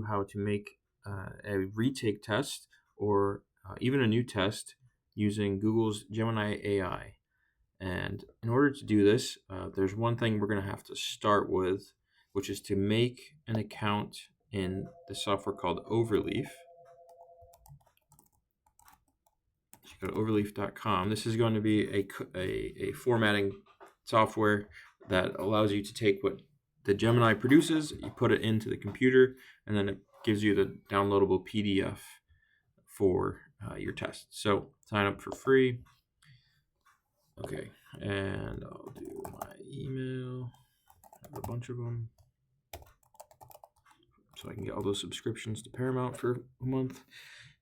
how to make a retake test or even a new test using Google's Gemini AI. And in order to do this, there's one thing we're going to have to start with, which is to make an account in the software called Overleaf. So you go to overleaf.com. This is going to be a formatting software that allows you to take what the Gemini produces, you put it into the computer, and then it gives you the downloadable PDF for your test. So sign up for free. Okay, and I'll do my email. I have a bunch of them, so I can get all those subscriptions to Paramount for a month.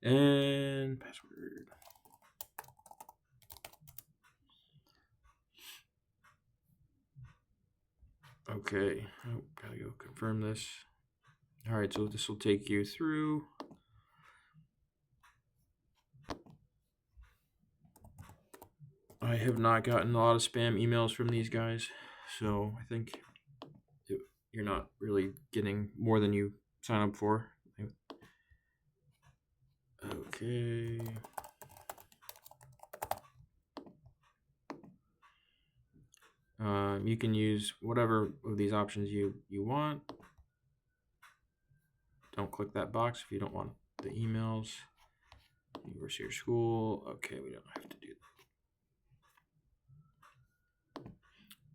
And password. Okay, oh, gotta go confirm this. All right, so this will take you through. I have not gotten a lot of spam emails from these guys, so I think you're not really getting more than you sign up for. Okay. You can use whatever of these options you want. Don't click that box if you don't want the emails. University or school. Okay, we don't have to do that.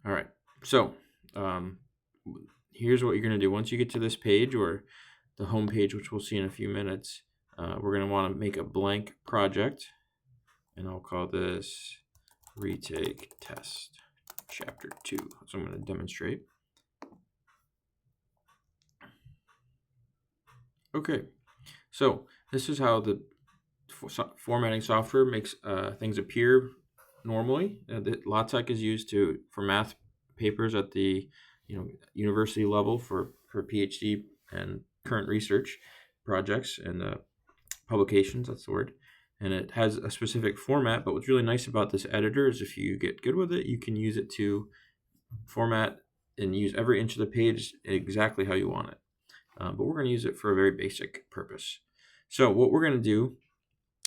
All right, so here's what you're going to do. Once you get to this page, or the home page, which we'll see in a few minutes, we're going to want to make a blank project, and I'll call this retake test chapter 2. So I'm going to demonstrate. Okay, so this is how the formatting software makes things appear normally. The LaTeX is used for math papers at the university level for PhD and current research projects and publications. That's the word. And it has a specific format. But what's really nice about this editor is if you get good with it, you can use it to format and use every inch of the page exactly how you want it. But we're going to use it for a very basic purpose. So what we're going to do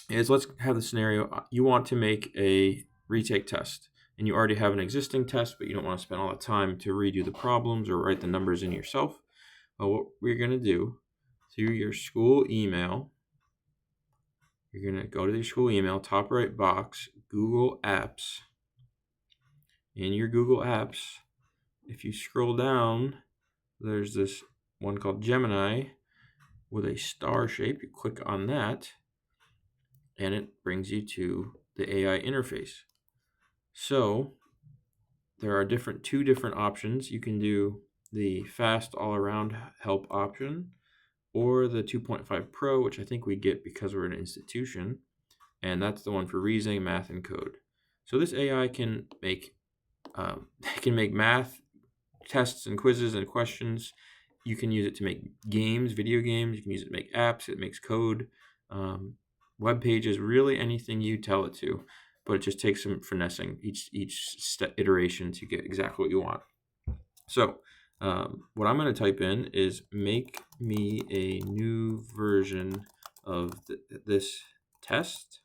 is, let's have the scenario. You want to make a retake test, and you already have an existing test, but you don't want to spend all the time to redo the problems or write the numbers in yourself. Well, what we're going to do, through your school email, you're going to go to your school email, top right box, Google Apps. In your Google Apps, if you scroll down, there's this one called Gemini with a star shape. You click on that, and it brings you to the AI interface. So there are two different options. You can do the fast all-around help option, or the 2.5 Pro, which I think we get because we're an institution, and that's the one for reasoning, math, and code. So this AI can make math tests and quizzes and questions. You can use it to make games, video games. You can use it to make apps. It makes code, web pages, really anything you tell it to. But it just takes some finessing each iteration to get exactly what you want. So what I'm going to type in is, make me a new version of this test,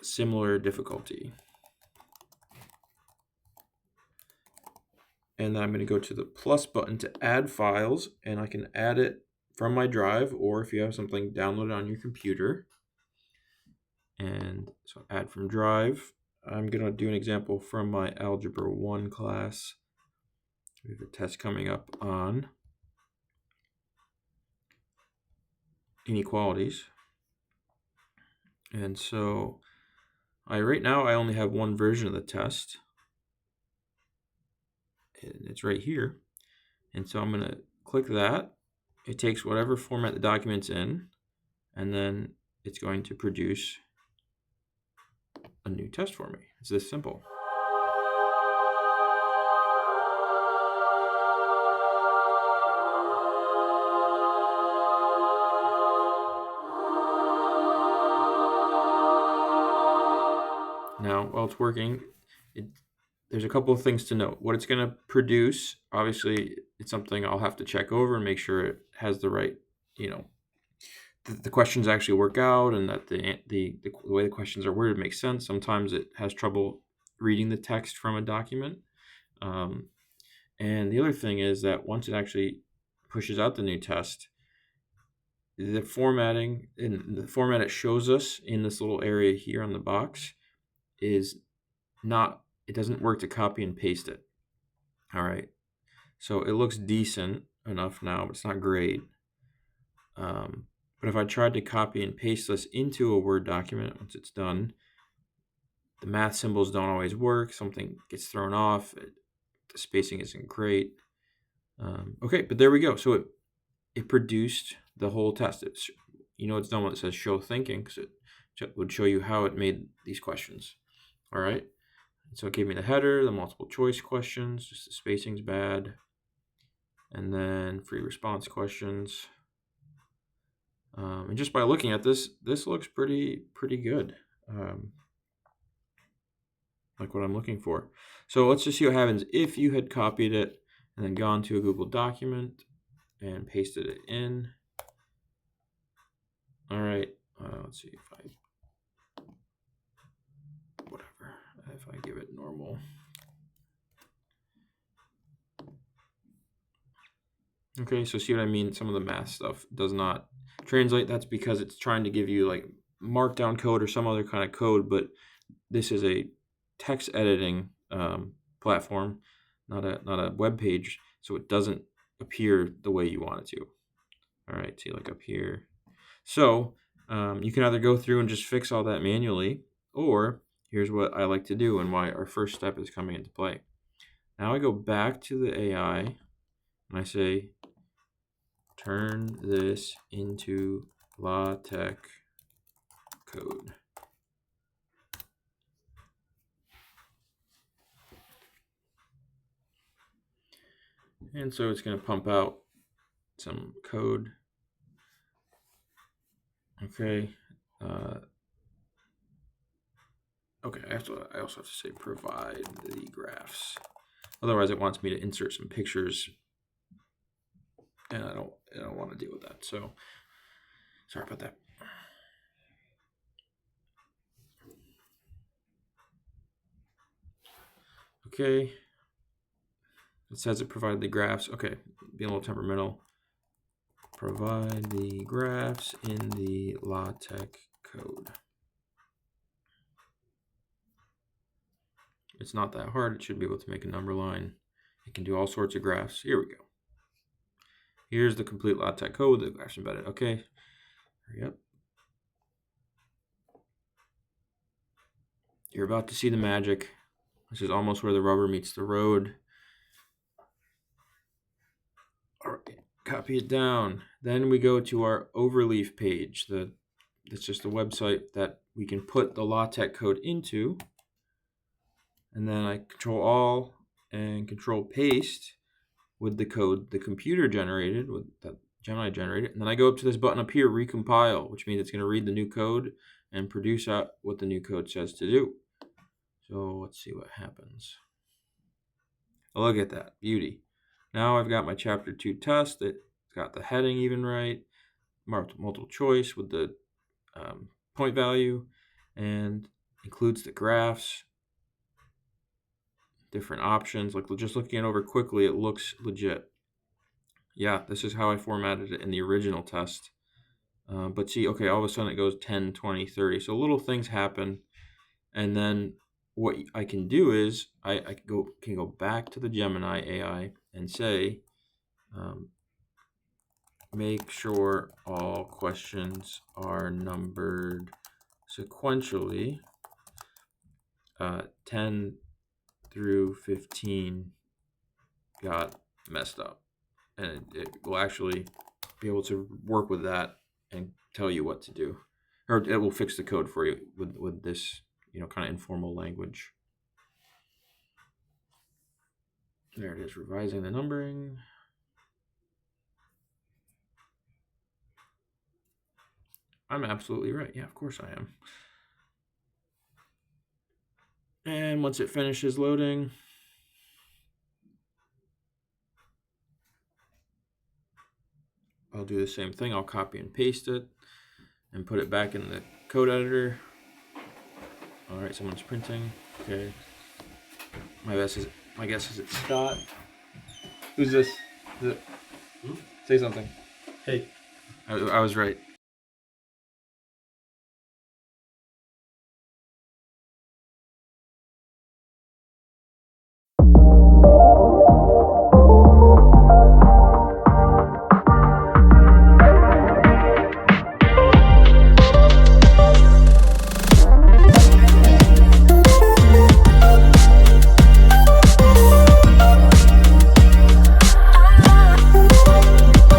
similar difficulty. And then I'm going to go to the plus button to add files, and I can add it from my drive, or if you have something downloaded on your computer. And so add from drive. I'm going to do an example from my Algebra 1 class. We have a test coming up on inequalities. And so right now I only have one version of the test, and it's right here. And so I'm going to click that. It takes whatever format the document's in, and then it's going to produce a new test for me. It's this simple. Now, while it's working, there's a couple of things to note. What it's going to produce, obviously, it's something I'll have to check over and make sure it has the right, the questions actually work out, and that the way the questions are worded makes sense. Sometimes it has trouble reading the text from a document. And the other thing is that once it actually pushes out the new test, the formatting in the format it shows us in this little area here on the box is not, it doesn't work to copy and paste it. All right. So it looks decent enough now, but it's not great. But if I tried to copy and paste this into a Word document, once it's done, the math symbols don't always work. Something gets thrown off. The spacing isn't great. Okay, but there we go. So it produced the whole test. It's done when it says show thinking, because it would show you how it made these questions. All right. So it gave me the header, the multiple choice questions, just the spacing's bad, and then free response questions. And just by looking at this looks pretty good. Like what I'm looking for. So let's just see what happens if you had copied it and then gone to a Google document and pasted it in. All right. Let's see if I give it normal. Okay, so see what I mean? Some of the math stuff does not translate. That's because it's trying to give you like markdown code or some other kind of code, but this is a text editing platform, not a web page, so it doesn't appear the way you want it to. All right, see, like up here. So you can either go through and just fix all that manually, or here's what I like to do and why our first step is coming into play. Now I go back to the AI and I say, turn this into LaTeX code. And so it's going to pump out some code. Okay. Okay, I also have to say provide the graphs. Otherwise, it wants me to insert some pictures, and I don't want to deal with that. So sorry about that. Okay. It says it provided the graphs. Okay, being a little temperamental. Provide the graphs in the LaTeX code. It's not that hard. It should be able to make a number line. It can do all sorts of graphs. Here we go. Here's the complete LaTeX code. The graphs embedded. Okay. Yep. You're about to see the magic. This is almost where the rubber meets the road. All right. Copy it down. Then we go to our overleaf page. That's just a website that we can put the LaTeX code into. And then I control all and control paste with the code the computer generated, with that Gemini generated. And then I go up to this button up here, recompile, which means it's going to read the new code and produce out what the new code says to do. So let's see what happens. Oh, look at that, beauty. Now I've got my chapter 2 test. It's got the heading even right, multiple choice with the point value, and includes the graphs, different options. Like just looking it over quickly, it looks legit. Yeah, this is how I formatted it in the original test. But see, okay, all of a sudden it goes 10, 20, 30. So little things happen. And then what I can do is I can go back to the Gemini AI and say, make sure all questions are numbered sequentially. 10 through 15 got messed up. And it will actually be able to work with that and tell you what to do. Or it will fix the code for you with this, kind of informal language. There it is, revising the numbering. I'm absolutely right. Yeah, of course I am. And once it finishes loading, I'll do the same thing. I'll copy and paste it and put it back in the code editor. All right, someone's printing. Okay. My guess is it's Scott. Who's this? Is it? Say something. Hey. I was right.